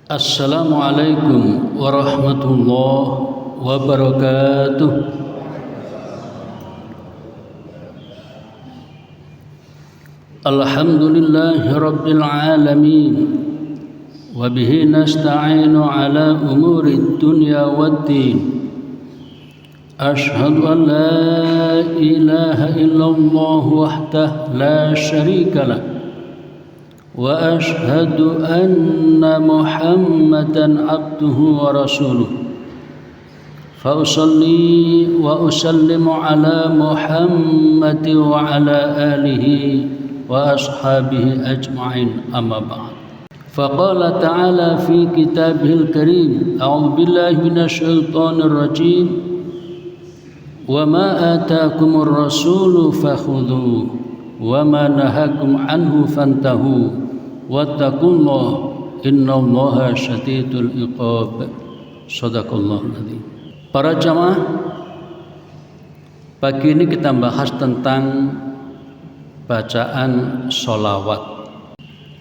Assalamualaikum warahmatullahi wabarakatuh. Alhamdulillahi rabbil alamin. Wa bihi nasta'inu ala umuri dunya waddin. Ashhadu an la ilaha illallah wahdahu la syarika lah. وأشهد أن محمدا عبده ورسوله فأصلي وأسلم على محمد وعلى آله وأصحابه أجمعين أما بعد فقال تعالى في كتابه الكريم أعوذ بالله من الشيطان الرجيم وما آتاكم الرسول فخذوه وما نهاكم عنه فانتهوا wattaqullah innallaha syadidul iqab. Shadaqallahul adzim. Para jamaah, pagi ini kita bahas tentang bacaan sholawat.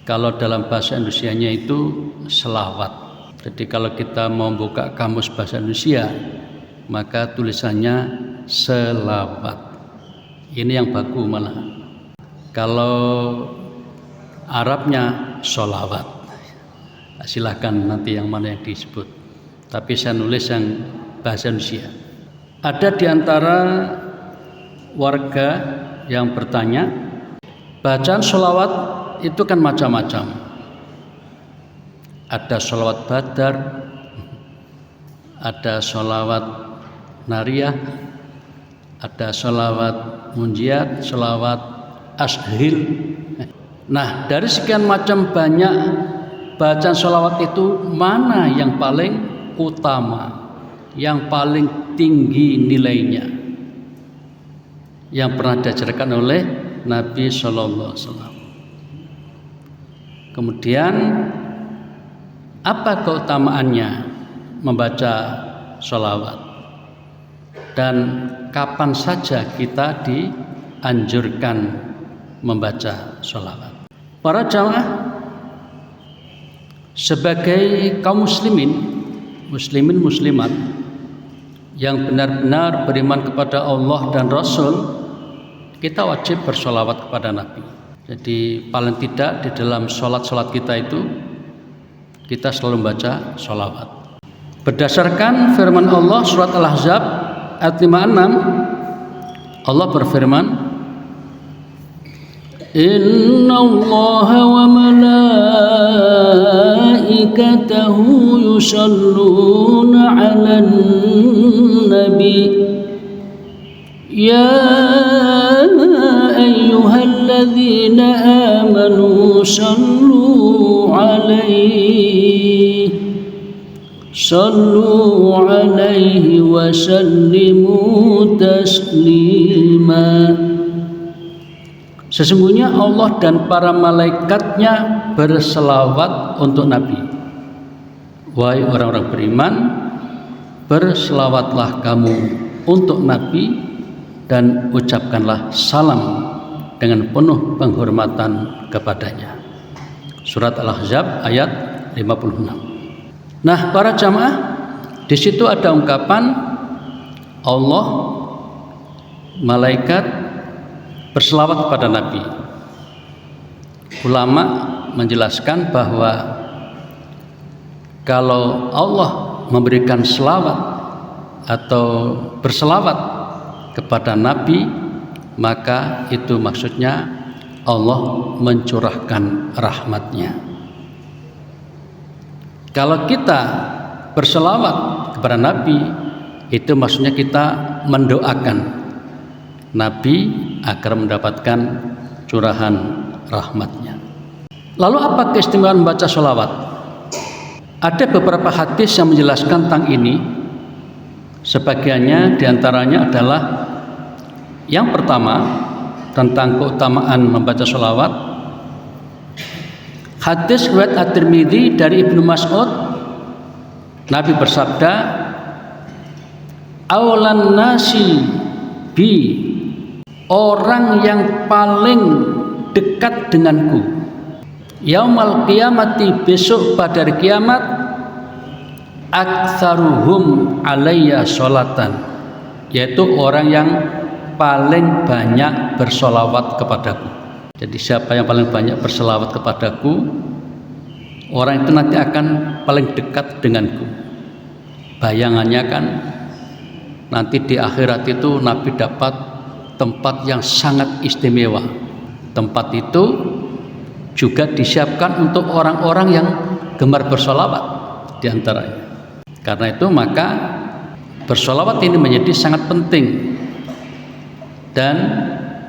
Kalau dalam bahasa Indonesianya itu selawat. Jadi kalau kita mau buka kamus bahasa Indonesia, maka tulisannya selawat. Ini yang baku malah. Kalau Arabnya sholawat. Silahkan nanti yang mana yang disebut. Tapi saya nulis yang bahasa Indonesia. Ada di antara warga yang bertanya, bacaan sholawat itu kan macam-macam. Ada sholawat badar, ada sholawat nariyah, ada sholawat munjiat, sholawat ashil. Nah, dari sekian macam banyak bacaan sholawat itu, mana yang paling utama, yang paling tinggi nilainya, yang pernah diajarkan oleh Nabi Sallallahu Alaihi Wasallam? Kemudian, apa keutamaannya membaca sholawat? Dan kapan saja kita dianjurkan membaca sholawat? Para jamaah, sebagai kaum muslimin muslimat yang benar-benar beriman kepada Allah dan Rasul, kita wajib bersholawat kepada Nabi. Jadi paling tidak di dalam sholat kita itu kita selalu membaca sholawat. Berdasarkan firman Allah surat Al-Ahzab ayat 56, Allah berfirman, Inna Allah wa malaikatahu yusalluna 'alan nabi ya ayyuhalladzina amanu sallu 'alaihi wa sallimu taslima. Sesungguhnya Allah dan para malaikatnya berselawat untuk Nabi. Wahai orang-orang beriman, berselawatlah kamu untuk Nabi dan ucapkanlah salam dengan penuh penghormatan kepadanya. Surat Al-Ahzab ayat 56. Nah, para jamaah, di situ ada ungkapan Allah, malaikat berselawat kepada Nabi. Ulama menjelaskan bahwa kalau Allah memberikan selawat atau berselawat kepada Nabi, maka itu maksudnya Allah mencurahkan rahmatnya. Kalau kita berselawat kepada Nabi, itu maksudnya kita mendoakan Nabi agar mendapatkan curahan rahmatnya. Lalu apa keistimewaan membaca sholawat? Ada beberapa hadis yang menjelaskan tentang ini. Sebagiannya diantaranya adalah yang pertama tentang keutamaan membaca sholawat. Hadis riwayat At-Tirmidzi dari Ibnu Mas'ud, Nabi bersabda, "Awalan nasi bi," orang yang paling dekat denganku, Yaumal qiyamati, besok pada hari kiamat, aktsaruhum alayya sholatan, yaitu orang yang paling banyak bersolawat kepadaku. Jadi siapa yang paling banyak bersolawat kepadaku, orang itu nanti akan paling dekat denganku. Bayangannya kan nanti di akhirat itu Nabi dapat tempat yang sangat istimewa. Tempat itu juga disiapkan untuk orang-orang yang gemar bersolawat diantaranya. Karena itu maka bersolawat ini menjadi sangat penting dan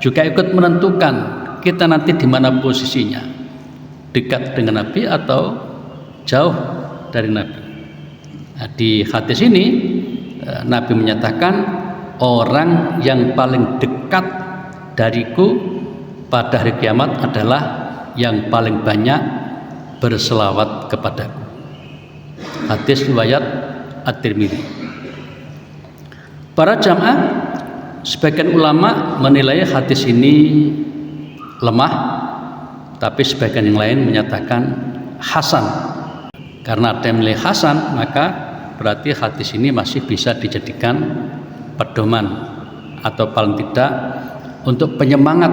juga ikut menentukan kita nanti di mana posisinya, dekat dengan Nabi atau jauh dari Nabi. Nah, di hadis ini Nabi menyatakan orang yang paling dekat dariku pada hari kiamat adalah yang paling banyak berselawat kepadaku. Hadis riwayat At-Tirmidzi. Para jamaah, sebagian ulama menilai hadis ini lemah, tapi sebagian yang lain menyatakan hasan. Karena ada yang menilai hasan, maka berarti hadis ini masih bisa dijadikan pedoman atau paling tidak untuk penyemangat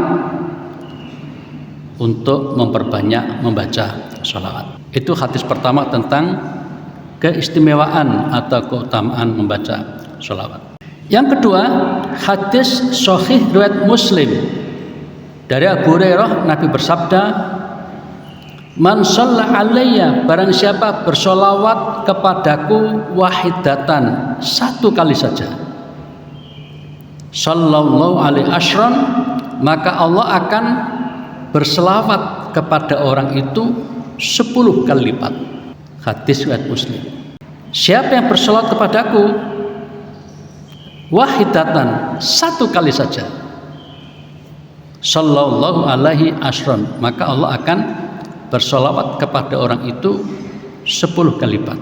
untuk memperbanyak membaca sholawat. Itu hadis pertama tentang keistimewaan atau keutamaan membaca sholawat. Yang kedua, hadis sahih riwayat Muslim dari Abu Hurairah, Nabi bersabda, man shalla alayya, barang siapa bersolawat kepadaku wahidatan, satu kali saja, sallallahu alaihi asyran, maka Allah akan berselawat kepada orang itu 10 kali lipat. Hadis riwayat Muslim. Siapa yang bersolawat kepadaku wahidatan, satu kali saja, sallallahu alaihi asyran, maka Allah akan bersolawat kepada orang itu 10 kali lipat.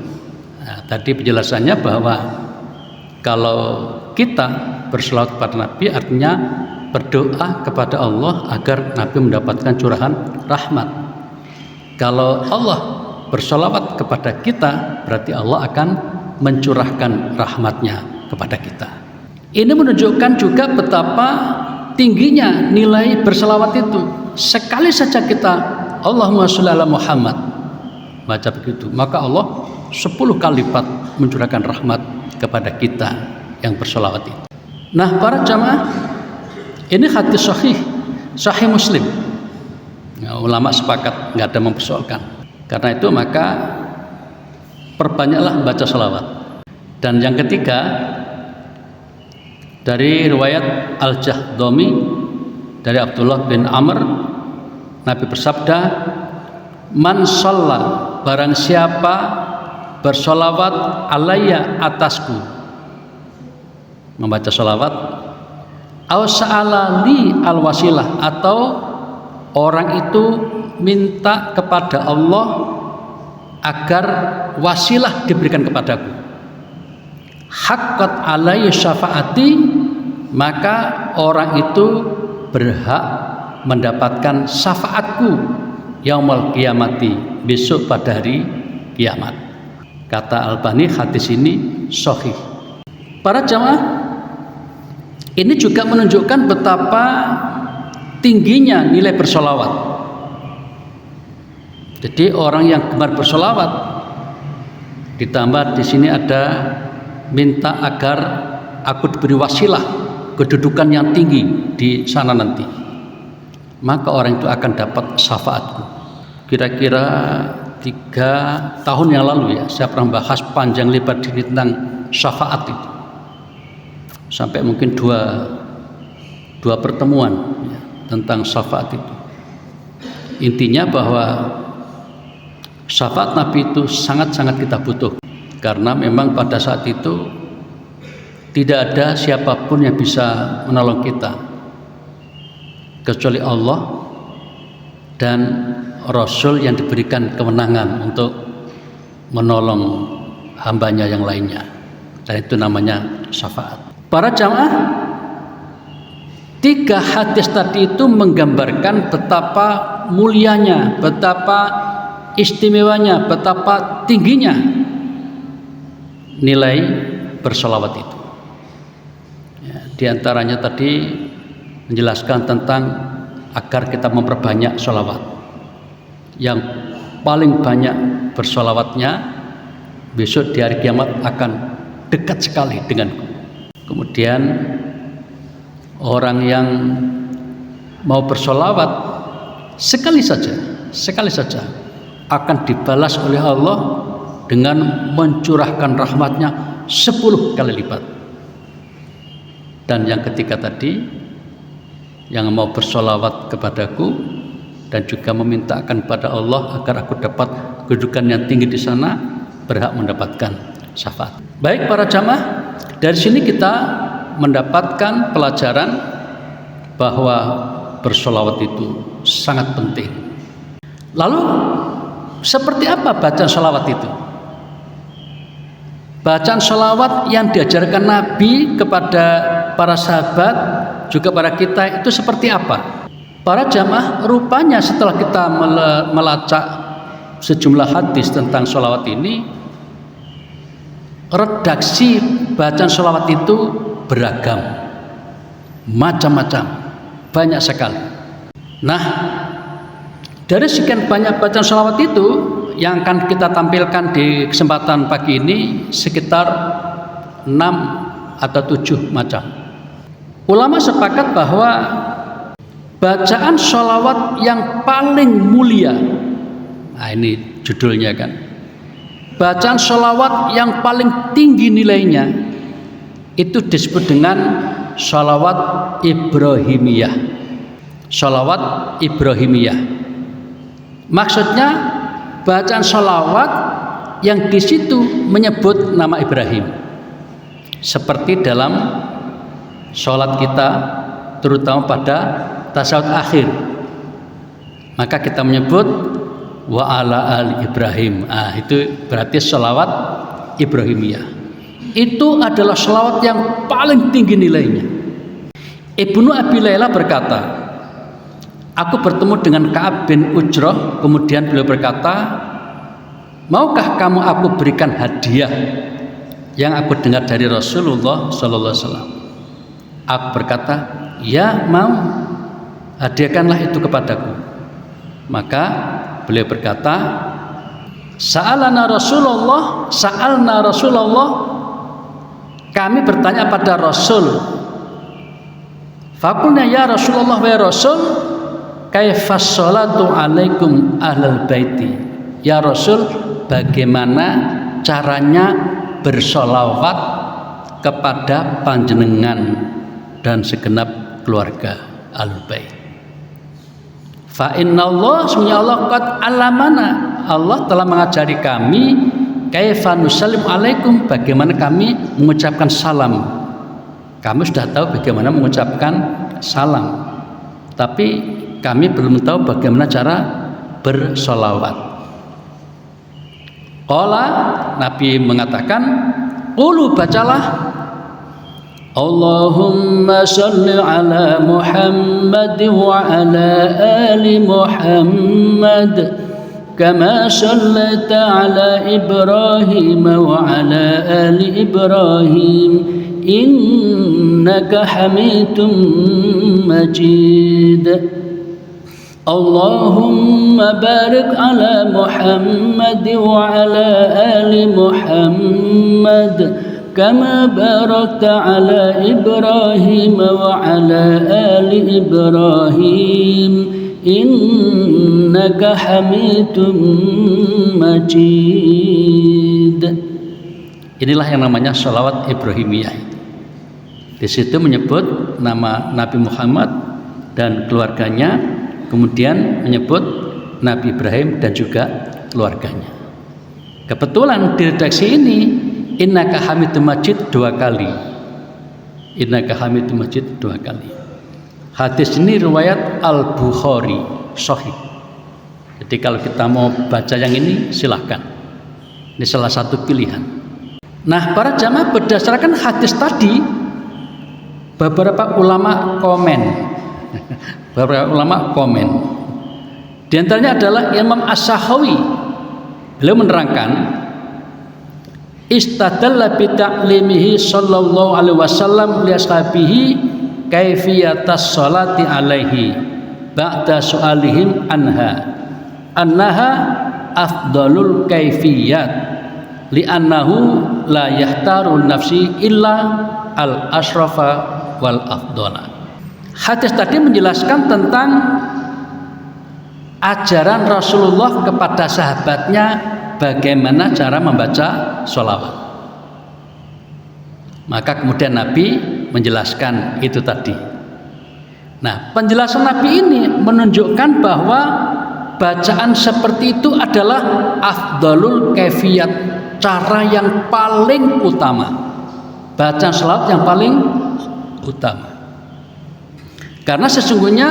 Nah, tadi penjelasannya bahwa kalau kita bersolawat kepada Nabi artinya berdoa kepada Allah agar Nabi mendapatkan curahan rahmat. Kalau Allah bersolawat kepada kita, berarti Allah akan mencurahkan rahmatnya kepada kita. Ini menunjukkan juga betapa tingginya nilai berselawat itu. Sekali saja kita Allahumma sholli ala Muhammad baca begitu, maka Allah 10 kali lipat mencurahkan rahmat kepada kita yang berselawat itu. Nah, para jamaah, ini hadis sahih Muslim. Nah, ulama sepakat, nggak ada mempersoalkan. Karena itu maka perbanyaklah baca selawat. Dan yang ketiga, dari riwayat Al-Jahdami dari Abdullah bin Amr, Nabi bersabda, man shalla, barang siapa bersolawat alayya, atasku, membaca solawat, aw sa'ala li al-wasilah, atau orang itu minta kepada Allah agar wasilah diberikan kepadaku, haqqat alayya syafaati, maka orang itu berhak mendapatkan syafaatku yaumul qiyamati, besok pada hari kiamat. Kata Albani, hadis ini sahih. Para jamaah, ini juga menunjukkan betapa tingginya nilai bersolawat. Jadi orang yang gemar bersolawat, ditambah di sini ada minta agar aku diberi wasilah, kedudukan yang tinggi di sana nanti, maka orang itu akan dapat syafaatku. Kira-kira 3 tahun yang lalu ya, saya pernah bahas panjang lebar tentang syafaat itu, sampai mungkin dua pertemuan ya, tentang syafaat itu. Intinya bahwa syafaat Nabi itu sangat-sangat kita butuh, karena memang pada saat itu tidak ada siapapun yang bisa menolong kita kecuali Allah dan Rasul yang diberikan kewenangan untuk menolong hambanya yang lainnya, dan itu namanya syafaat. Para jamaah, 3 hadis tadi itu menggambarkan betapa mulianya, betapa istimewanya, betapa tingginya nilai bersolawat itu. Ya, di antaranya tadi menjelaskan tentang agar kita memperbanyak solawat. Yang paling banyak bersolawatnya besok di hari kiamat akan dekat sekali denganku. Kemudian orang yang mau bersolawat sekali saja akan dibalas oleh Allah dengan mencurahkan rahmatnya 10 kali lipat. Dan yang ketiga tadi, yang mau bersolawat kepadaku dan juga memintakan kepada Allah agar aku dapat kedudukan yang tinggi di sana, berhak mendapatkan syafaat. Baik para jamaah, dari sini kita mendapatkan pelajaran bahwa bersolawat itu sangat penting. Lalu seperti apa bacaan solawat itu? Bacaan solawat yang diajarkan Nabi kepada para sahabat juga para kita itu seperti apa? Para jamaah, rupanya setelah kita melacak sejumlah hadis tentang solawat ini, redaksi bacaan solawat itu beragam, macam-macam, banyak sekali. Nah, dari sekian banyak bacaan solawat itu yang akan kita tampilkan di kesempatan pagi ini sekitar 6 atau 7 macam. Ulama sepakat bahwa bacaan solawat yang paling mulia, nah ini judulnya kan, bacaan solawat yang paling tinggi nilainya itu disebut dengan solawat Ibrahimiyah. Solawat Ibrahimiyah, maksudnya bacaan solawat yang di situ menyebut nama Ibrahim, seperti dalam sholat kita, terutama pada tasyahud akhir, maka kita menyebut wa ala ali Ibrahim. Itu berarti sholawat Ibrahimiyah. Itu adalah sholawat yang paling tinggi nilainya. Ibnu Abi Layla berkata, aku bertemu dengan Ka'ab bin Ujrah, kemudian beliau berkata, maukah kamu aku berikan hadiah yang aku dengar dari Rasulullah Sallallahu Alaihi Wasallam? Aku berkata, ya mau, hadiahkanlah itu kepadaku. Maka beliau berkata, sa'alna Rasulullah, kami bertanya pada Rasul. Fakulna ya Rasulullah wa Rasul, kaifas sholatu alaikum ahlal baiti. Ya Rasul, bagaimana caranya bersolawat kepada panjenengan dan segenap keluarga al-bait? Fa innallah, semuanya Allah qad alamana, Allah telah mengajari kami kaifa nusallim alaikum, bagaimana kami mengucapkan salam. Kami sudah tahu bagaimana mengucapkan salam, tapi kami belum tahu bagaimana cara bersolawat. Qala, Nabi mengatakan, qulu, bacalah, Allahumma salli ala Muhammad wa ala ali Muhammad kama sallaita ala Ibrahim wa ala ali Ibrahim innaka hamidum majid. Allahumma barik ala Muhammad wa ala ali Muhammad kama barakta ala Ibrahim wa ala ali Ibrahim innaka hamidum majid. Inilah yang namanya sholawat Ibrahimiyah. Di situ menyebut nama Nabi Muhammad dan keluarganya, kemudian menyebut Nabi Ibrahim dan juga keluarganya. Kebetulan di redaksi ini innaka hamidum majid 2 kali. Innaka hamidum majid 2 kali. Hadis ini riwayat Al-Bukhari sahih. Jadi kalau kita mau baca yang ini silahkan. Ini salah satu pilihan. Nah, para jamaah, berdasarkan hadis tadi, beberapa ulama komen. Di antaranya adalah Imam As-Sakhawi. Beliau menerangkan, istadalla bi ta'limihi sallallahu alaihi wasallam li ashabihi kaifiyatas sholati alaihi ba'da su'alihim annaha afdalul kaifiyat li'annahu la yahtaru nafsi illa al asrafa wal afdala. Hadis tadi menjelaskan tentang ajaran Rasulullah kepada sahabatnya bagaimana cara membaca sholawat. Maka kemudian Nabi menjelaskan itu tadi. Nah, penjelasan Nabi ini menunjukkan bahwa bacaan seperti itu adalah afdalul kaifiyat, cara yang paling utama, bacaan sholawat yang paling utama. Karena sesungguhnya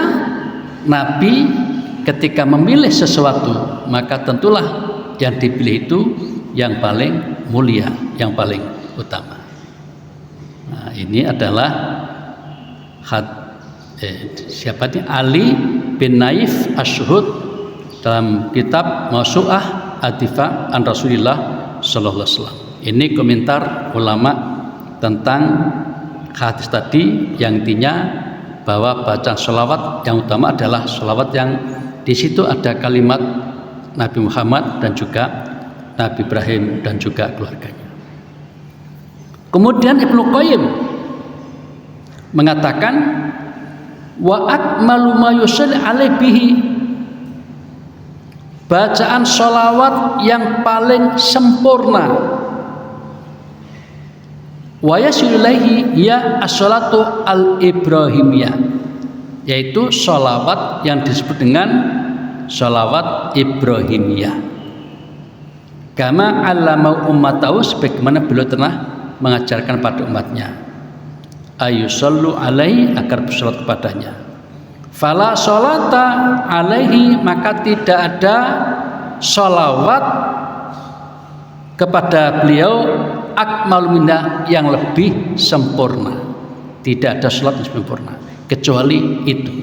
Nabi ketika memilih sesuatu, maka tentulah yang dipilih itu yang paling mulia, yang paling utama. Nah, ini adalah siapa ini? Ali bin Naif Asyhud dalam kitab Mausu'ah Ad-Difa' an Rasulillah sallallahu alaihi wasallam. Ini komentar ulama tentang hadis tadi, yang intinya bahwa bacaan sholawat yang utama adalah sholawat yang di situ ada kalimat Nabi Muhammad dan juga Nabi Ibrahim dan juga keluarganya. Kemudian Ibnu Qayyim mengatakan wa akmalu ma yusalli alaihi bihi, bacaan sholawat yang paling sempurna wa yasilulaihi ya as-sholatu al-ibrahimiyah, yaitu sholawat yang disebut dengan sholawat Ibrahimiyah. Kama allama ummatahu, sebagaimana beliau telah mengajarkan pada umatnya, ayusallu alaihi, agar bersolat kepadanya. Fala sholata alaihi, maka tidak ada sholawat kepada beliau akmal minna, yang lebih sempurna. Tidak ada sholat yang sempurna kecuali itu.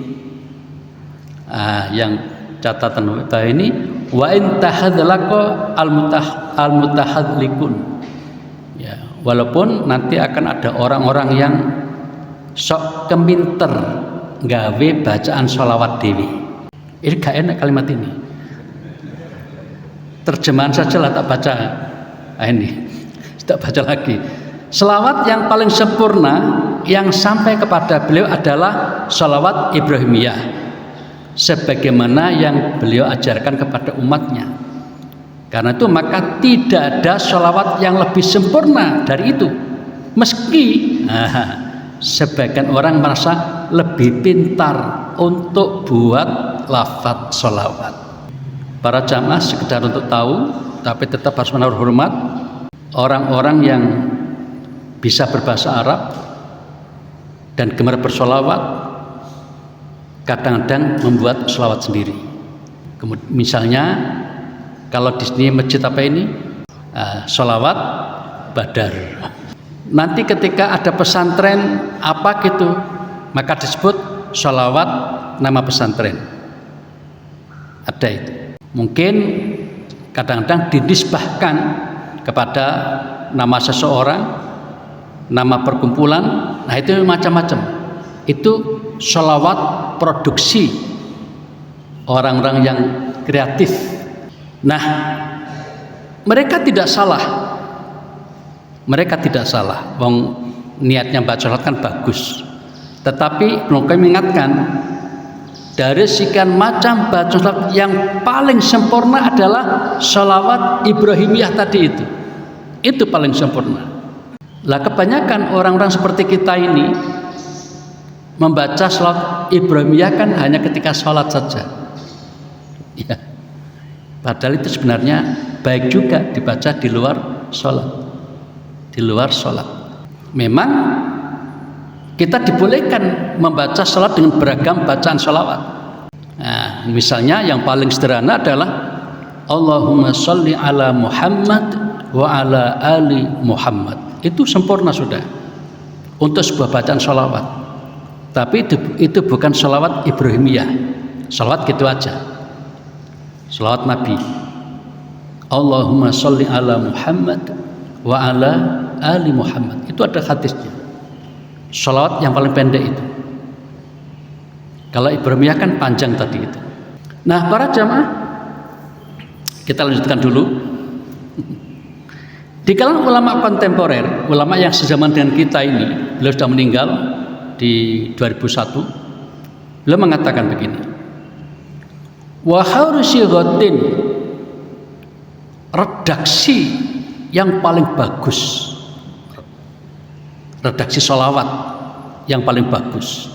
Yang catatan kita ini, wa in tahadzalaka al mutahadlikun, ya, walaupun nanti akan ada orang-orang yang sok keminter gawe bacaan sholawat dewi. Ini gak enak kalimat ini, terjemahan saja lah, tak baca. Ini tak baca lagi. Selawat yang paling sempurna yang sampai kepada beliau adalah sholawat Ibrahimiyah, sebagaimana yang beliau ajarkan kepada umatnya. Karena itu maka tidak ada sholawat yang lebih sempurna dari itu. Meski sebagian orang merasa lebih pintar untuk buat lafaz sholawat. Para jamaah sekedar untuk tahu, tapi tetap harus menaruh hormat, orang-orang yang bisa berbahasa Arab dan gemar bersholawat kadang-kadang membuat sholawat sendiri. Misalnya kalau di sini masjid apa ini, sholawat badar. Nanti ketika ada pesantren apa gitu, maka disebut sholawat nama pesantren. Ada itu. Mungkin kadang-kadang dinisbahkan kepada nama seseorang, nama perkumpulan. Nah itu macam-macam. Itu sholawat produksi orang-orang yang kreatif. Nah, mereka tidak salah. Mereka tidak salah. Wong niatnya baca sholawat kan bagus. Tetapi belum kami mengingatkan, dari sekian macam baca sholawat yang paling sempurna adalah sholawat Ibrahimiyah tadi itu. Itu paling sempurna. Lah kebanyakan orang-orang seperti kita ini membaca sholawat Ibrahimiyah kan hanya ketika sholat saja. Ya. Padahal itu sebenarnya baik juga dibaca di luar sholat. Di luar sholat. Memang kita dibolehkan membaca sholat dengan beragam bacaan sholawat. Nah, misalnya yang paling sederhana adalah Allahumma sholli ala Muhammad wa ala ali Muhammad. Itu sempurna sudah untuk sebuah bacaan sholawat. Tapi itu bukan sholawat Ibrahimiyah. Sholawat gitu aja. Sholawat Nabi. Allahumma sholli ala Muhammad wa ala ali Muhammad. Itu ada hadisnya. Sholawat yang paling pendek itu. Kalau Ibrahimiyah kan panjang tadi itu. Nah, para jamaah, kita lanjutkan dulu. Di kalangan ulama kontemporer, ulama yang sezaman dengan kita ini, beliau sudah meninggal di 2001. Beliau mengatakan begini. Wa harusighatin, redaksi yang paling bagus, redaksi sholawat yang paling bagus,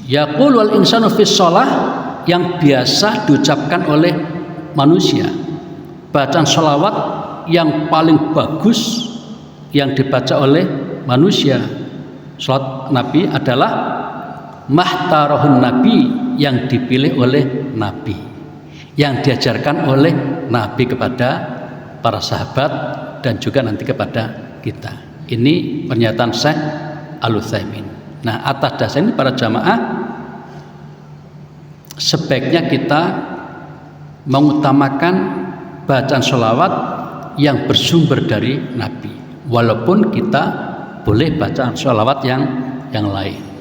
yaqul wal insanu fi sholah, yang biasa diucapkan oleh manusia. Bacaan sholawat yang paling bagus yang dibaca oleh manusia, sholawat Nabi adalah mahtarahun Nabi, yang dipilih oleh Nabi, yang diajarkan oleh Nabi kepada para sahabat dan juga nanti kepada kita. Ini pernyataan Syekh Al-Utsaimin. Nah, atas dasar ini para jamaah, sebaiknya kita mengutamakan bacaan sholawat yang bersumber dari Nabi, walaupun kita boleh bacaan sholawat yang lain.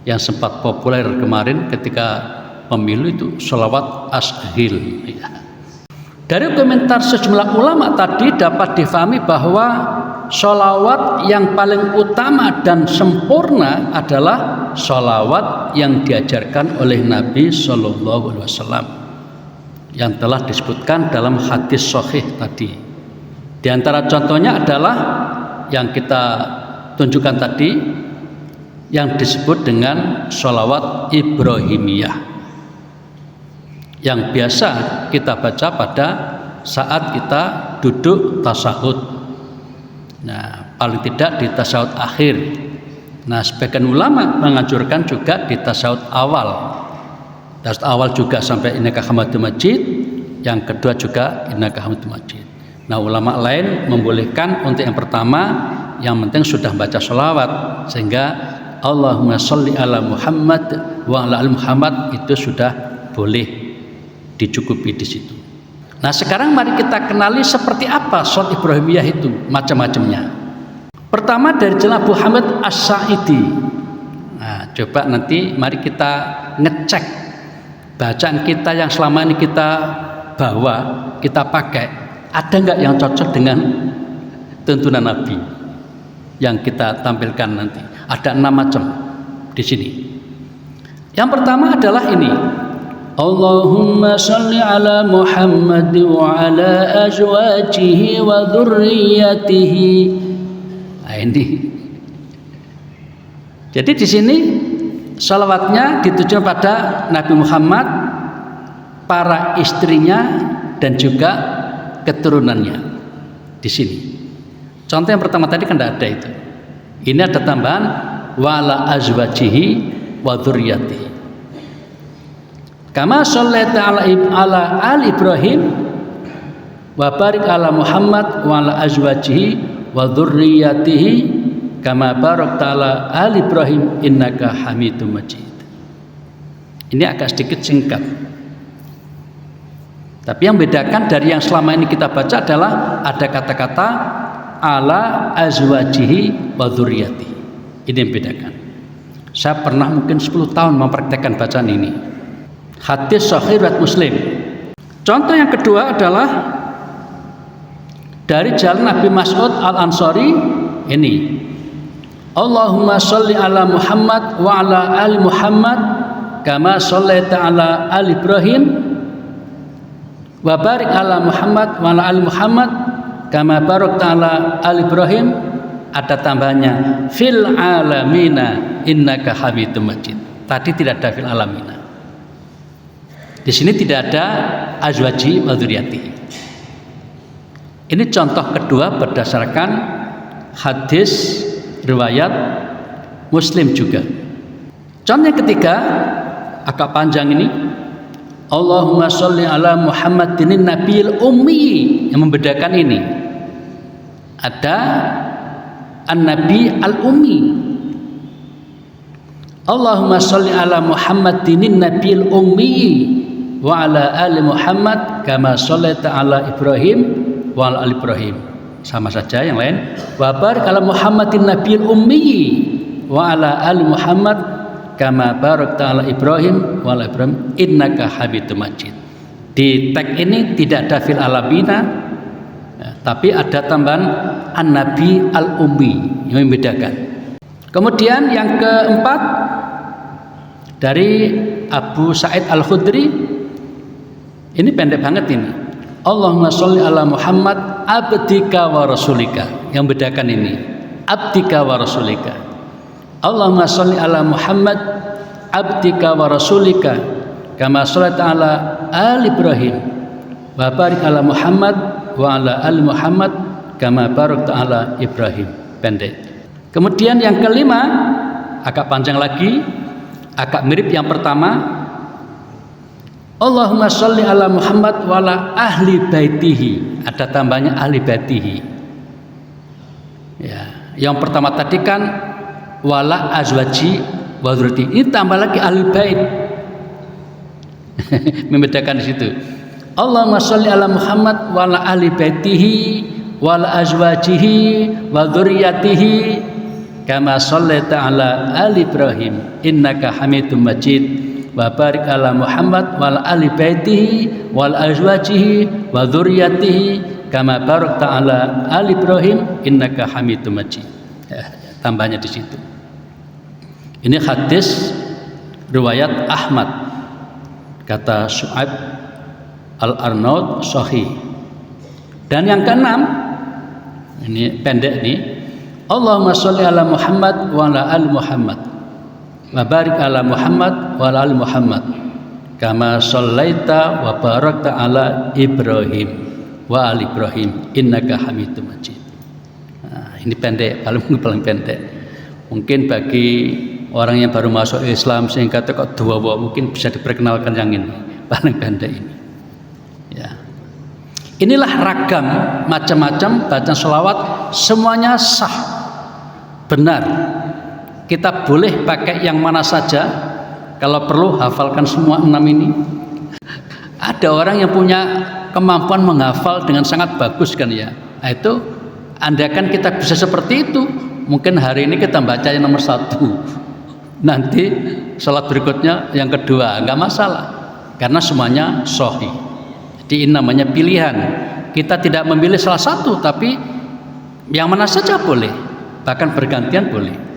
Yang sempat populer kemarin ketika pemilu itu sholawat ashil. Dari komentar sejumlah ulama tadi dapat difahami bahwa sholawat yang paling utama dan sempurna adalah sholawat yang diajarkan oleh Nabi Shallallahu Alaihi Wasallam, yang telah disebutkan dalam hadis sahih tadi. Di antara contohnya adalah yang kita tunjukkan tadi, yang disebut dengan sholawat Ibrahimiyah, yang biasa kita baca pada saat kita duduk tasyahud. Nah, paling tidak di tasyahud akhir. Nah, sebagian ulama menganjurkan juga di tasyahud awal. Tasyahud awal juga sampai innaka hamidum majid, yang kedua juga innaka hamidum majid. Nah, ulama lain membolehkan untuk yang pertama, yang penting sudah baca sholawat, sehingga Allahumma sholli ala Muhammad wa ala ali Muhammad itu sudah boleh dicukupi di situ. Nah, sekarang mari kita kenali seperti apa sholawat Ibrahimiyah itu, macam-macamnya. Pertama dari Jalan Abu Hamid As-Sa'idi. Nah, coba nanti mari kita ngecek bacaan kita yang selama ini kita bawa, kita pakai, ada nggak yang cocok dengan tuntunan Nabi yang kita tampilkan nanti. Ada 6 macam di sini. Yang pertama adalah ini. Allahumma sholli ala Muhammad wa ala azwajihi wa dzurriyyatihi. Nah, ini. Jadi di sini shalawatnya ditujukan pada Nabi Muhammad, para istrinya dan juga keturunannya. Di sini. Contoh yang pertama tadi kan tidak ada itu. Ini ada tambahan wala azwajihi wa dzurriyyatihi. Kama shallaita ala ali Ibrahim wa barik ala Muhammad wa ala azwajihi wa dzurriyyatihi kama barakta ala ali Ibrahim innaka Hamidum Majid. Ini agak sedikit singkat. Tapi yang bedakan dari yang selama ini kita baca adalah ada kata-kata ala azwajihi wa dzurriyyatihi. Ini yang bedakan. Saya pernah mungkin 10 tahun mempraktekkan bacaan ini. Hadis sahih riwayat Muslim. Contoh yang kedua adalah dari jalan Nabi Mas'ud Al-Ansari ini. Allahumma sholli ala Muhammad wa ala ali Muhammad kama shallaita ala ali Ibrahim wa barik ala Muhammad wa ala ali Muhammad kama barakta ala ali Ibrahim. Ada tambahannya fil alamina innaka Hamidum Majid. Tadi tidak ada fil alamina. Di sini tidak ada azwaji wa dzurriyyatihi. Ini contoh kedua berdasarkan hadis riwayat Muslim juga. Contoh yang ketiga agak panjang ini. Allahumma sholli ala Muhammadin nabiyil ummi. Yang membedakan ini ada an-nabi al-ummi. Allahumma sholli ala Muhammadin nabiyil ummi wa ala ali Muhammad kama shallaita ala Ibrahim wa ala ali Ibrahim. Sama saja yang lain. Wa barik ala Muhammadin nabiyil ummi wa ala ali Muhammad kama barakta ala Ibrahim wa ala Ibrahim innaka Hamidum Majid. Di tag ini tidak ada fil alamina, tapi ada tambahan an-nabi al-ummi yang membedakan. Kemudian yang keempat dari Abu Sa'id Al-Khudri, ini pendek banget ini. Allahumma sholli ala Muhammad abdika wa rasulika. Yang bedakan ini abdika wa rasulika. Allahumma sholli ala Muhammad abdika wa rasulika kama shallaita ala ali Ibrahim wa barik ala Muhammad wa ala ali Muhammad kama barakta ala Ibrahim. Pendek. Kemudian yang kelima agak panjang lagi, agak mirip yang pertama. Allahumma sholli ala Muhammad wa ala ahli baitihi. Ada tambahnya ahli baitihi. Ya, yang pertama tadi kan wala azwaji wa dzurriyyati. Ini tambah lagi ahli bait. Membedakan di situ. Allahumma sholli ala Muhammad wa ala ahli baitihi wa ala azwajihi wa dzurriyyatihi kama shallaita ala ali Ibrahim innaka Hamidum Majid. Wa barik ala Muhammad wal ali baitihi wal azwajihi wa dzurriyyatihi kama barakta ala ali Ibrahim innaka Hamidum Majid. Ya, tambahnya di situ. Ini hadis riwayat Ahmad, kata Syu'aib Al-Arnaud sahih. Dan yang keenam, ini pendek nih. Allahumma sholli ala Muhammad wa ala ali Muhammad wa barik ala Muhammad wa ala ali Muhammad kama shallaita wa barakta ala Ibrahim wa ali Ibrahim innaka Hamidum Majid. Nah, ini pendek, paling pendek. Mungkin bagi orang yang baru masuk Islam sehingga kok dua mungkin bisa diperkenalkan yang ini, paling pendek ini. Ya. Inilah ragam macam-macam bacaan sholawat, semuanya sah, benar. Kita boleh pakai yang mana saja. Kalau perlu hafalkan semua 6 ini. Ada orang yang punya kemampuan menghafal dengan sangat bagus kan ya. Nah, itu andaikan kita bisa seperti itu, mungkin hari ini kita baca yang nomor 1, nanti sholat berikutnya yang kedua, nggak masalah, karena semuanya sahih. Jadi ini namanya pilihan. Kita tidak memilih salah satu, tapi yang mana saja boleh, bahkan bergantian boleh.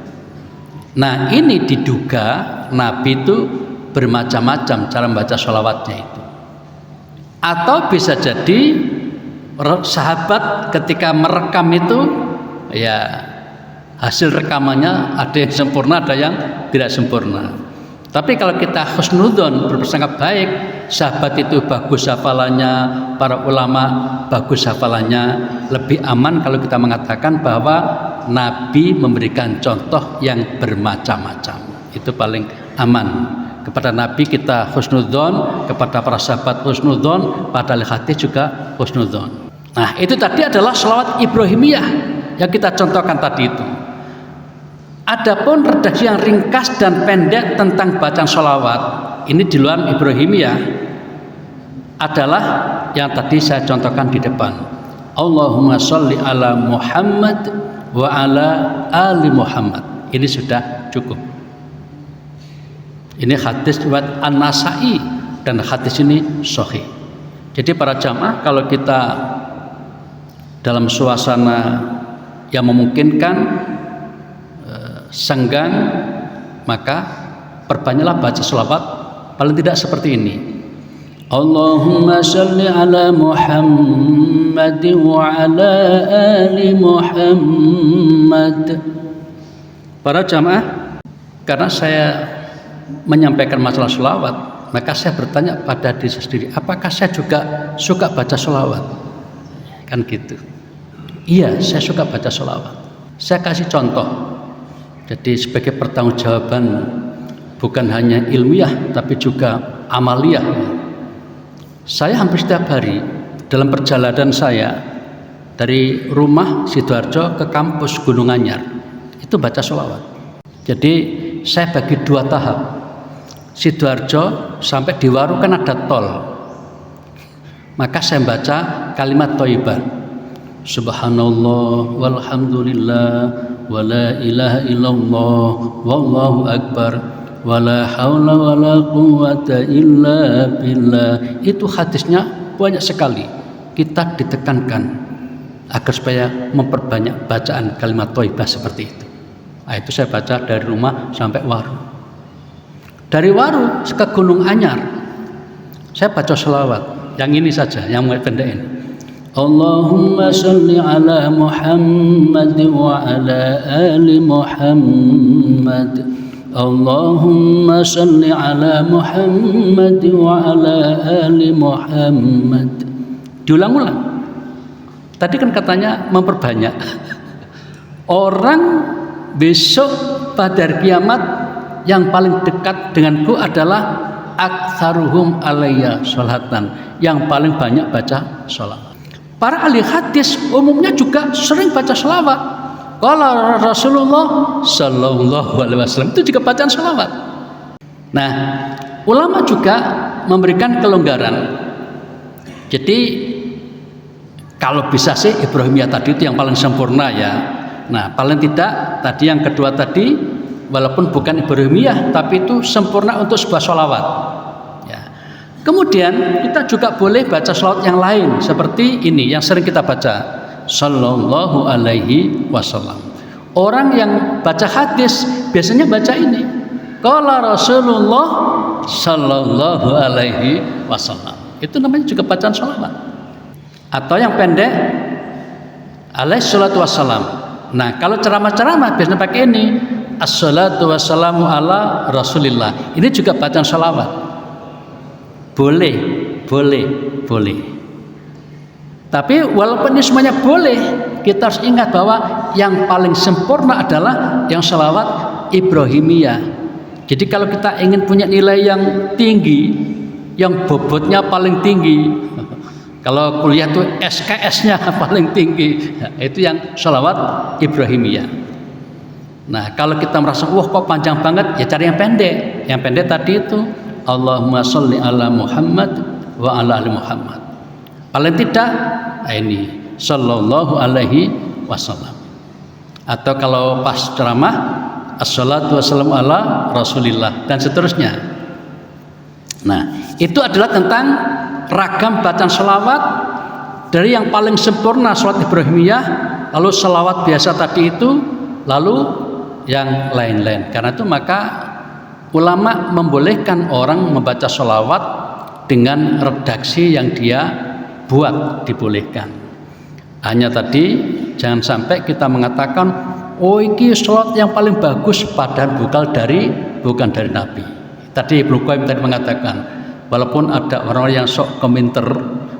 Nah, ini diduga Nabi itu bermacam-macam cara membaca sholawatnya itu. Atau bisa jadi sahabat ketika merekam itu, ya hasil rekamannya ada yang sempurna, ada yang tidak sempurna. Tapi kalau kita husnudzon, berprasangka baik, sahabat itu bagus hafalannya, para ulama bagus hafalannya, lebih aman kalau kita mengatakan bahwa Nabi memberikan contoh yang bermacam-macam. Itu paling aman. Kepada Nabi kita husnudzon, kepada para sahabat husnudzon, pada hadis juga husnudzon. Nah, itu tadi adalah sholawat Ibrahimiyah yang kita contohkan tadi itu. Adapun redaksi yang ringkas dan pendek tentang bacaan sholawat ini di luar Ibrahimiyah adalah yang tadi saya contohkan di depan. Allahumma sholli ala Muhammad wa ala ali Muhammad. Ini sudah cukup. Ini hadis riwayat An-Nasa'i dan hadis ini sahih. Jadi para jamaah, kalau kita dalam suasana yang memungkinkan, senggang, maka perbanyaklah baca sholawat, paling tidak seperti ini. Allahumma sholli ala Muhammad wa ala ali Muhammad. Para jamaah, karena saya menyampaikan masalah sholawat, maka saya bertanya pada diri sendiri, apakah saya juga suka baca sholawat? Kan gitu. Iya, saya suka baca sholawat. Saya kasih contoh. Jadi sebagai pertanggungjawaban bukan hanya ilmiah tapi juga amaliyah. Saya hampir setiap hari dalam perjalanan saya dari rumah Sidoarjo ke kampus Gunung Anyar itu baca sholawat. Jadi saya bagi 2 tahap. Sidoarjo sampai di Waru kan ada tol. Maka saya baca kalimat thayyibah. Subhanallah walhamdulillah wala ilaha illallah wallahu akbar wala haula wala quwwata illa billah. Itu hadisnya banyak sekali. Kita ditekankan agar supaya memperbanyak bacaan kalimat thayyibah seperti itu. Nah, itu saya baca dari rumah sampai Waru. Dari Waru ke Gunung Anyar saya baca sholawat yang ini saja, yang pendek ini. Allahumma sholli ala Muhammad wa ala ali Muhammad. Allahumma sholli ala Muhammad wa ala ali Muhammad. Diulang-ulang. Tadi kan katanya memperbanyak. Orang besok pada hari kiamat yang paling dekat denganku adalah aktsaruhum alayya sholatan, yang paling banyak baca sholawat. Para ahli hadis umumnya juga sering baca sholawat. Kalau Rasulullah Sallallahu Alaihi Wasallam itu juga bacaan sholawat. Nah, ulama juga memberikan kelonggaran. Jadi kalau bisa sih Ibrahimiyah tadi itu yang paling sempurna ya. Nah, paling tidak tadi yang kedua tadi, walaupun bukan Ibrahimiyah tapi itu sempurna untuk sebuah sholawat ya. Kemudian kita juga boleh baca sholawat yang lain seperti ini yang sering kita baca, Sallallahu Alaihi Wasallam. Orang yang baca hadis biasanya baca ini, qala Rasulullah Sallallahu Alaihi Wasallam. Itu namanya juga bacaan sholawat. Atau yang pendek, alaihi salatu wassalam. Nah, kalau ceramah-ceramah biasanya pakai ini, assalatu wassalamu ala rasulillah. Ini juga bacaan sholawat. Boleh. Tapi walaupun ini semuanya boleh, kita harus ingat bahwa yang paling sempurna adalah yang sholawat Ibrahimiyah. Jadi kalau kita ingin punya nilai yang tinggi, yang bobotnya paling tinggi, kalau kuliah itu SKS-nya paling tinggi, itu yang sholawat Ibrahimiyah. Nah, kalau kita merasa wah kok panjang banget, ya cari yang pendek. Yang pendek tadi itu Allahumma sholli ala Muhammad wa ala ali Muhammad. Paling tidak ini Sallallahu Alaihi Wasallam. Atau kalau pas ceramah assalatu wassalamu ala Rasulillah dan seterusnya. Nah, itu adalah tentang ragam bacaan sholawat, dari yang paling sempurna sholawat Ibrahimiyah, lalu sholawat biasa tadi itu, lalu yang lain-lain. Karena itu maka ulama membolehkan orang membaca sholawat dengan redaksi yang dia buat, dibolehkan. Hanya tadi jangan sampai kita mengatakan oh ini sholawat yang paling bagus padahal bukan dari Nabi. Tadi Ibnu Qayyim tadi mengatakan walaupun ada orang-orang yang sok komentar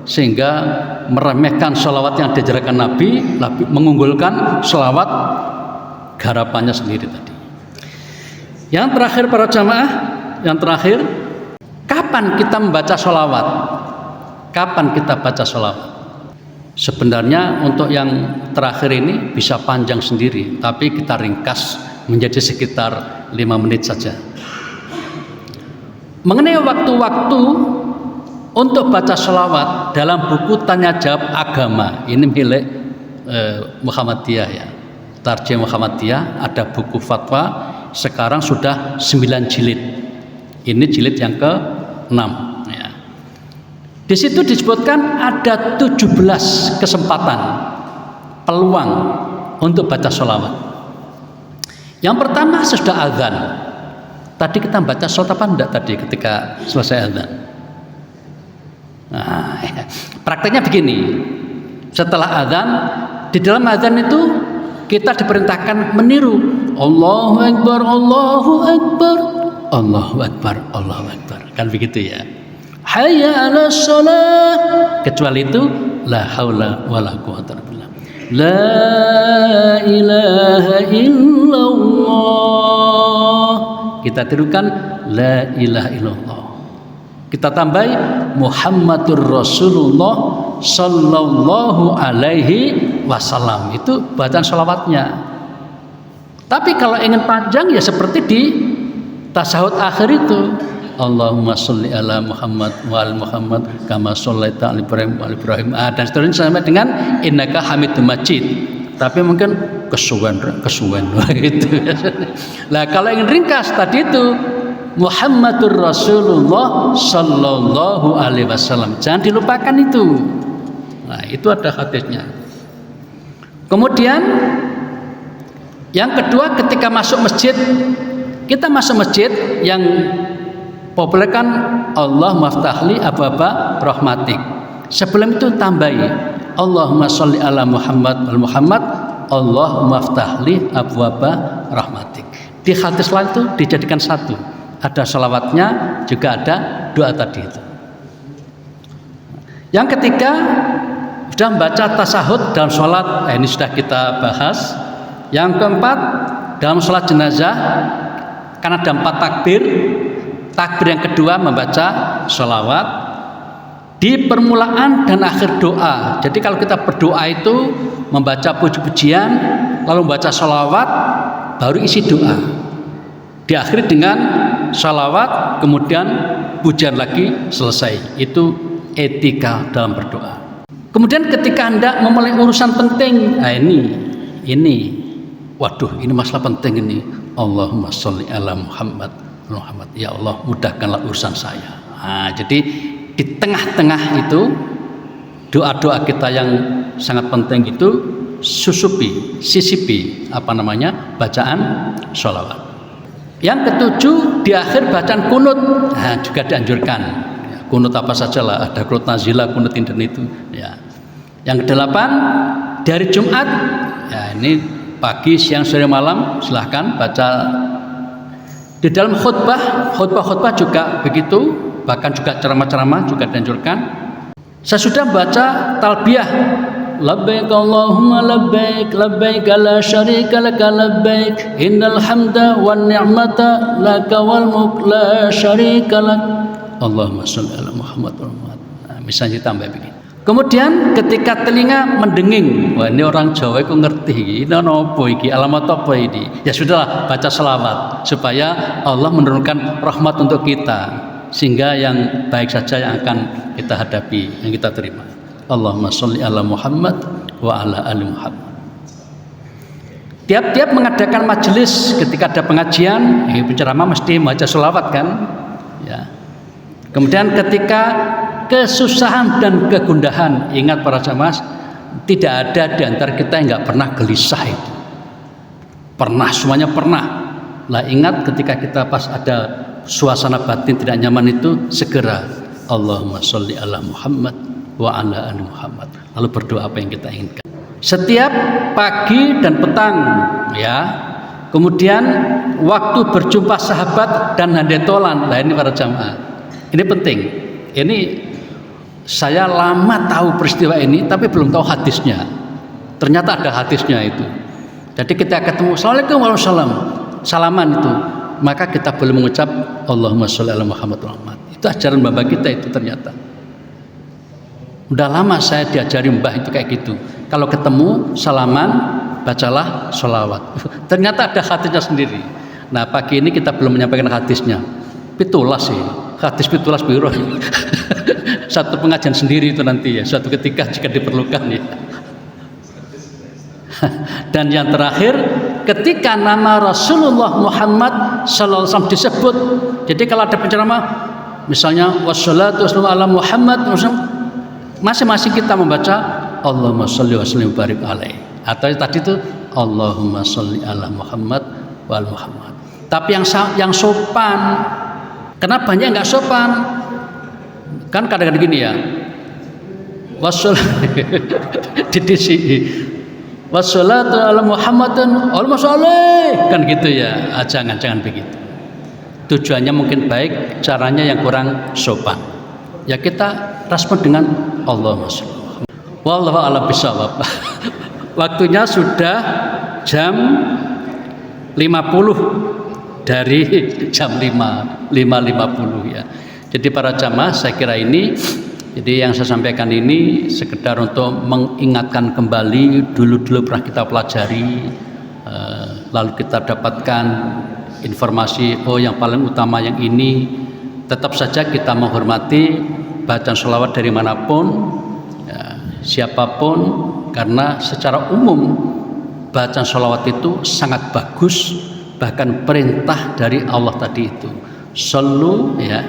sehingga meremehkan sholawat yang diajarkan Nabi, mengunggulkan sholawat garapannya sendiri tadi. Yang terakhir para jamaah, yang terakhir, kapan kita membaca sholawat? Kapan kita baca sholawat? Sebenarnya untuk yang terakhir ini bisa panjang sendiri, tapi kita ringkas menjadi sekitar 5 menit saja. Mengenai waktu-waktu untuk baca sholawat dalam buku Tanya Jawab Agama, ini milik Muhammadiyah ya, Tarjih Muhammadiyah, ada buku fatwa, sekarang sudah 9 jilid. Ini jilid yang ke-6 ya. Di situ disebutkan ada 17 kesempatan peluang untuk baca sholawat. Yang pertama sesudah azan. Tadi kita baca sholawat apa enggak tadi ketika selesai azan? Nah, ya. Prakteknya begini. Setelah azan, di dalam azan itu kita diperintahkan meniru Allahu Akbar, Allahu Akbar, Allahu Akbar, Allahu Akbar. Kan begitu ya. Hayya 'alas shalah. Kecuali itu la haula wala quwwata illa billah. La ilaha illallah. Kita tirukan la ilaha illallah. Kita tambahi Muhammadur Rasulullah sallallahu alaihi wasallam. Itu bacaan sholawatnya. Tapi kalau ingin panjang ya seperti di tasyahud akhir itu. Allahumma sholli ala Muhammad wa al Muhammad kama shallaita ala Ibrahim wa al Ibrahim, dan seterusnya sampai dengan innaka Hamidum Majid. Tapi mungkin kesuwen gitu. Lah kalau ingin ringkas tadi itu Muhammadur Rasulullah sallallahu alaihi wasallam, jangan dilupakan itu. Nah, itu ada hadisnya. Kemudian yang kedua, ketika masuk masjid, kita masuk masjid yang populer kan Allah maftahli abwaba rahmatik. Sebelum itu tambahi Allahumma sholli ala Muhammad wal Muhammad Allahumma aftahli abwaba rahmatik. Di hadis lain itu dijadikan satu, ada salawatnya juga ada doa tadi itu. Yang ketiga, sudah membaca tasahud dalam sholat, ini sudah kita bahas. Yang keempat, dalam sholat jenazah karena ada 4 takbir. Takbir yang kedua membaca sholawat di permulaan dan akhir doa. Jadi kalau kita berdoa itu membaca puji-pujian, lalu membaca sholawat, baru isi doa. Diakhiri dengan sholawat, kemudian pujian lagi, selesai. Itu etika dalam berdoa. Kemudian ketika Anda memulai urusan penting, nah ini, waduh, ini masalah penting ini. Allahumma sholli ala Muhammad, ya Allah mudahkanlah urusan saya. Nah, jadi di tengah-tengah itu doa-doa kita yang sangat penting itu sisipi bacaan sholawat. Yang ketujuh, di akhir bacaan kunut, juga dianjurkan. Kunut apa saja lah, ada kunut nazilah, kunut indan itu. Ya. Yang kedelapan, dari Jumat, ya ini pagi, siang, sore, malam, silahkan baca. Di dalam khutbah juga begitu. Bahkan juga ceramah-ceramah juga dianjurkan. Sesudah baca talbiyah, labbaik Allahumma labbaik, labbaik la syarika laka labbaik, innal hamda wan ni'mata laka wal mulk la syarika lak, Allahumma sholli ala Muhammad wa Muhammad. Nah, misalnya tambah begini. Kemudian ketika telinga mendenging, wah ini orang Jawa itu ngerti, ini apa iki, alamat apa ini? Ya sudahlah, baca selawat supaya Allah menurunkan rahmat untuk kita. Sehingga yang baik saja yang akan kita hadapi, yang kita terima. Allahumma sholli ala Muhammad wa ala ali Muhammad. Tiap-tiap mengadakan majelis, ketika ada pengajian, penceramah mesti baca sholawat kan, ya. Kemudian ketika kesusahan dan kegundahan, ingat para jamaah, tidak ada di antara kita yang nggak pernah gelisah itu. Pernah, semuanya pernah. Lah ingat ketika kita pas ada suasana batin tidak nyaman itu, segera Allahumma sholli ala Muhammad wa ala ali Muhammad, lalu berdoa apa yang kita inginkan. Setiap pagi dan petang, ya. Kemudian waktu berjumpa sahabat dan handetolan. Nah ini para jamaah, ini penting. Ini saya lama tahu peristiwa ini, tapi belum tahu hadisnya. Ternyata ada hadisnya itu. Jadi kita ketemu, assalamualaikum warahmatullahi wabarakatuh, salaman itu, maka kita boleh mengucap Allahumma sholli ala Muhammad wa Muhammad. Itu ajaran mbah kita itu ternyata. Udah lama saya diajari mbah itu kayak gitu. Kalau ketemu salaman, bacalah sholawat. Ternyata ada hadisnya sendiri. Nah pagi ini kita belum menyampaikan hadisnya. Pitulas sih, hadis pitulas biro. Satu pengajian sendiri itu nanti ya, suatu ketika jika diperlukan ya. Dan yang terakhir, ketika nama Rasulullah Muhammad sallallahu alaihi wasallam disebut. Jadi kalau ada penceramah misalnya wassalatu wassalamu ala Muhammad, masing-masing kita membaca Allahumma sholli wa sallim barik alaihi, atau tadi itu Allahumma sholli ala Muhammad wal Muhammad. Tapi yang sopan, karena banyak yang nggak sopan. Kan kadang-kadang gini ya, wassalatu ala Muhammadin Allahumma sholli, kan gitu ya. Jangan begitu. Tujuannya mungkin baik, caranya yang kurang sopan. Ya kita respon dengan Allahumma sholli. Wallahu a'lam bishawab. Waktunya sudah jam 50 dari jam 5.50 ya. Jadi para jamaah, saya kira ini, jadi yang saya sampaikan ini sekedar untuk mengingatkan kembali dulu pernah kita pelajari, lalu kita dapatkan informasi, oh yang paling utama yang ini. tetap saja kita menghormati bacaan sholawat dari manapun, ya, siapapun, karena secara umum bacaan sholawat itu sangat bagus, bahkan perintah dari Allah tadi itu, sallu ya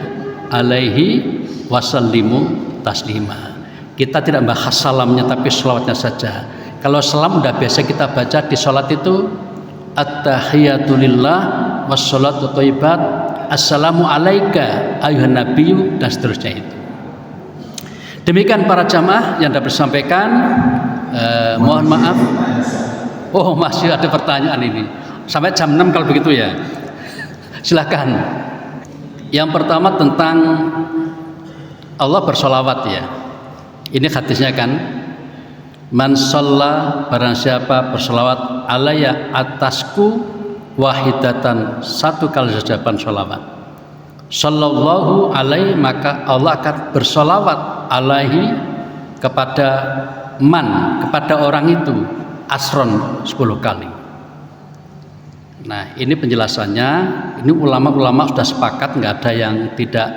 alaihi wasallimu taslima. Kita tidak bahas salamnya tapi sholawatnya saja. Kalau salam udah biasa kita baca di sholat itu, at-tahiyatulillah wassalatu thayyibat, assalamu alaika ayuhan nabiyyu, dan seterusnya itu. Demikian para jamaah yang dapat disampaikan. Mohon maaf. Oh, masih ada pertanyaan ini. Sampai jam 6 kalau begitu ya. Silakan. Yang pertama tentang Allah bersolawat ya. Ini hadisnya kan. Man shalla, barang siapa bersolawat alayya atasku wahidatan, satu kali ucapan sholawat, sallallahu alaihi, maka Allah akan bersolawat alaihi kepada man, kepada orang itu asron 10 kali. Nah, ini penjelasannya. Ini ulama-ulama sudah sepakat, nggak ada yang tidak.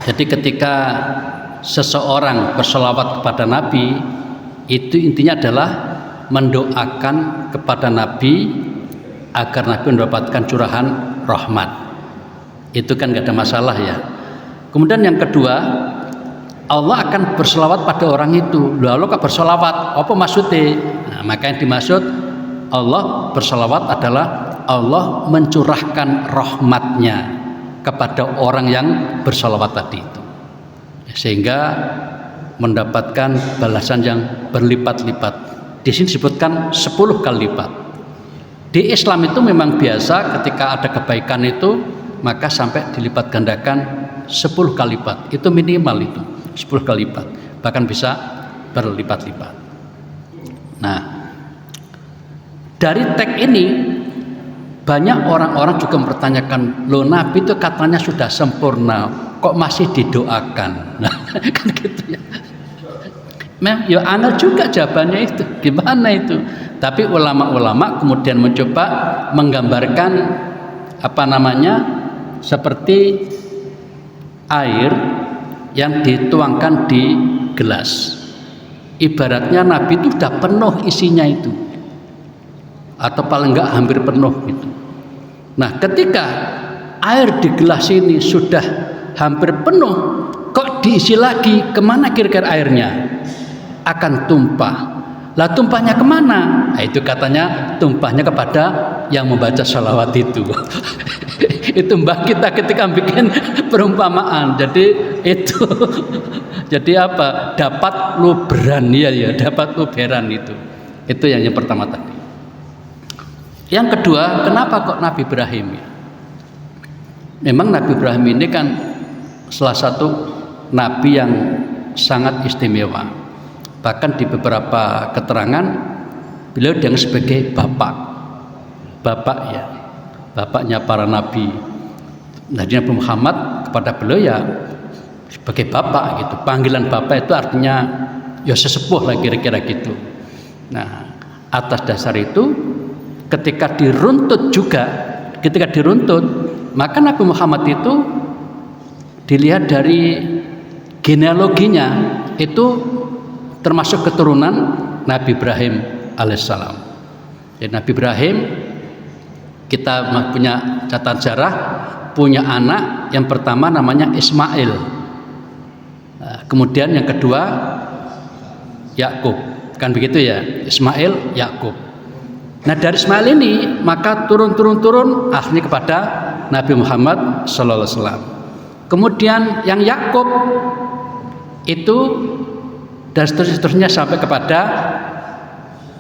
Jadi ketika seseorang bersolawat kepada Nabi, itu intinya adalah mendoakan kepada Nabi agar Nabi mendapatkan curahan rahmat. Itu kan nggak ada masalah ya. Kemudian yang kedua, Allah akan bersolawat pada orang itu. Lalu kalau bersolawat, apa maksudnya? Nah, maka yang dimaksud Allah bersolawat adalah Allah mencurahkan rahmatnya kepada orang yang bersolawat tadi itu, sehingga mendapatkan balasan yang berlipat-lipat. Di sini disebutkan 10 kali lipat. Di Islam itu memang biasa ketika ada kebaikan itu maka sampai dilipat gandakan 10 kali lipat. Itu minimal itu 10 kali lipat, bahkan bisa berlipat-lipat. Nah, dari teks ini banyak orang-orang juga mempertanyakan, loh Nabi itu katanya sudah sempurna, kok masih didoakan? Nah, kan gitu ya. Nah, ya angel juga jawabannya itu, gimana itu? Tapi ulama-ulama kemudian mencoba menggambarkan seperti air yang dituangkan di gelas. Ibaratnya Nabi itu sudah penuh isinya itu, atau paling enggak hampir penuh gitu. Nah, ketika air di gelas ini sudah hampir penuh, kok diisi lagi, kemana kira-kira airnya? Akan tumpah. Lah tumpahnya kemana? Nah, itu katanya tumpahnya kepada yang membaca sholawat itu. Itu mbak kita ketika bikin perumpamaan. Jadi itu, jadi apa? Dapat luberan ya, dapat luberan itu. Itu yang pertama tadi. Yang kedua, kenapa kok Nabi Ibrahim ya? Memang Nabi Ibrahim ini kan salah satu nabi yang sangat istimewa. Bahkan di beberapa keterangan beliau dianggap sebagai bapak ya, bapaknya para nabi. Nabi Muhammad kepada beliau ya sebagai bapak gitu. Panggilan bapak itu artinya ya sesepuh lah kira-kira gitu. Nah, atas dasar itu ketika diruntut maka Nabi Muhammad itu dilihat dari genealoginya itu termasuk keturunan Nabi Ibrahim alaihissalam. Jadi Nabi Ibrahim kita punya catatan sejarah, punya anak yang pertama namanya Ismail, kemudian yang kedua Yakub, kan begitu ya, Ismail, Yakub. Nah, dari Ismail ini maka turun akhirnya kepada Nabi Muhammad SAW. Kemudian yang Yakub itu dan seterusnya sampai kepada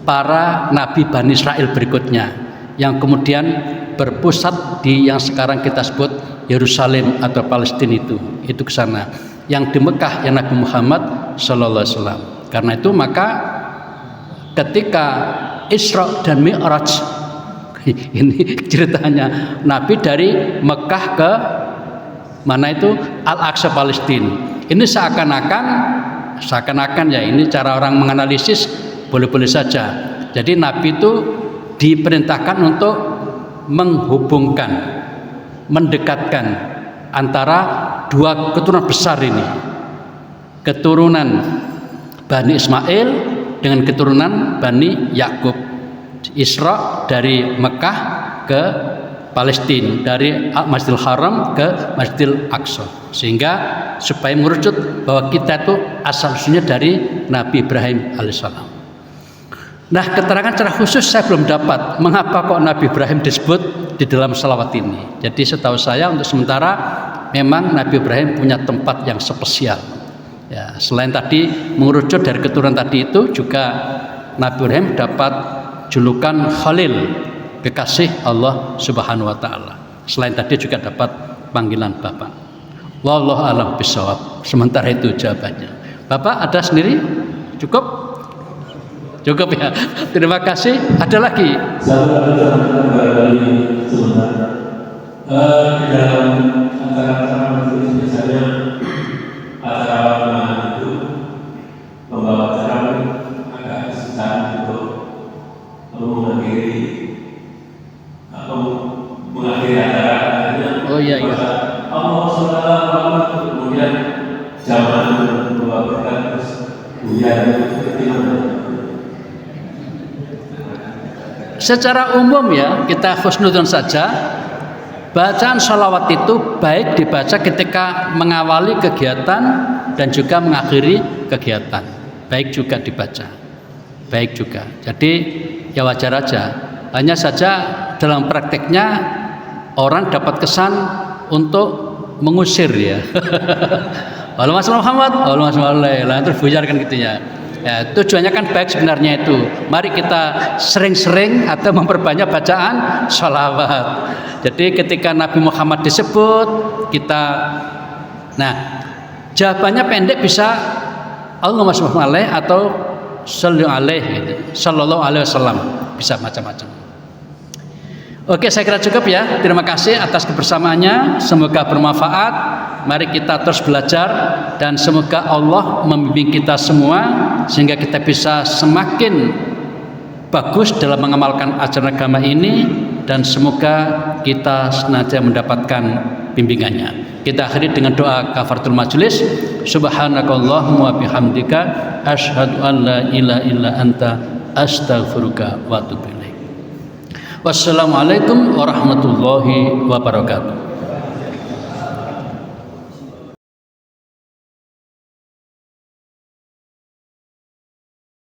para nabi Bani Israel berikutnya yang kemudian berpusat di yang sekarang kita sebut Yerusalem atau Palestina itu ke sana. Yang di Mekah yang Nabi Muhammad SAW. Karena itu maka ketika Isra dan Mi'raj, ini ceritanya Nabi dari Mekah ke mana itu Al-Aqsa Palestina. Ini seakan-akan ya, ini cara orang menganalisis, boleh-boleh saja. Jadi Nabi itu diperintahkan untuk menghubungkan, mendekatkan antara dua keturunan besar ini, keturunan Bani Ismail dengan keturunan Bani Yakub. Isra dari Mekah ke Palestina, dari Masjidil Haram ke Masjidil Aqsa, sehingga supaya merucut bahwa kita itu asal usulnya dari Nabi Ibrahim alaihissalam. Nah, keterangan secara khusus saya belum dapat mengapa kok Nabi Ibrahim disebut di dalam salawat ini. Jadi setahu saya untuk sementara memang Nabi Ibrahim punya tempat yang spesial. Ya, selain tadi mengerucut dari keturunan tadi itu, juga Nabi Ibrahim dapat julukan Khalil, kekasih Allah Subhanahu wa taala. Selain tadi juga dapat panggilan Bapak. Wallahu a'lam bishawab. Sementara itu jawabannya. Bapak ada sendiri? Cukup? Cukup ya. Terima kasih. Ada lagi? Satu lagi sebentar. Di dalam acara-acara majelis biasanya acara itu pembawa acara agak kesusahan untuk mengakhiri acara. Oh iya. Allah SWT kemudian zaman membawakan terus hujan seperti mana? Secara umum ya, kita husnudon saja. Bacaan sholawat itu baik dibaca ketika mengawali kegiatan dan juga mengakhiri kegiatan. Baik juga dibaca. Baik juga. Jadi ya wajar aja. Hanya saja dalam prakteknya orang dapat kesan untuk mengusir ya. Allahumma shalli Muhammad, Allahumma shalli terus bujar kan gitu ya. Ya, tujuannya kan baik sebenarnya itu. Mari kita sering-sering atau memperbanyak bacaan sholawat. Jadi ketika Nabi Muhammad disebut, kita, nah jawabannya pendek bisa Allahumma sholli alaihi atau sholli alaihi gitu. Sallallahu alaihi wasallam, bisa macam-macam. Oke, saya kira cukup ya. Terima kasih atas kebersamaannya. Semoga bermanfaat. Mari kita terus belajar dan semoga Allah membimbing kita semua sehingga kita bisa semakin bagus dalam mengamalkan ajaran agama ini dan semoga kita senantiasa mendapatkan bimbingannya. Kita akhiri dengan doa kafaratul majelis. Subhanakallahumma wa bihamdika asyhadu an la ilaha illa anta astaghfiruka wa atubu ilaik. Wassalamualaikum warahmatullahi wabarakatuh.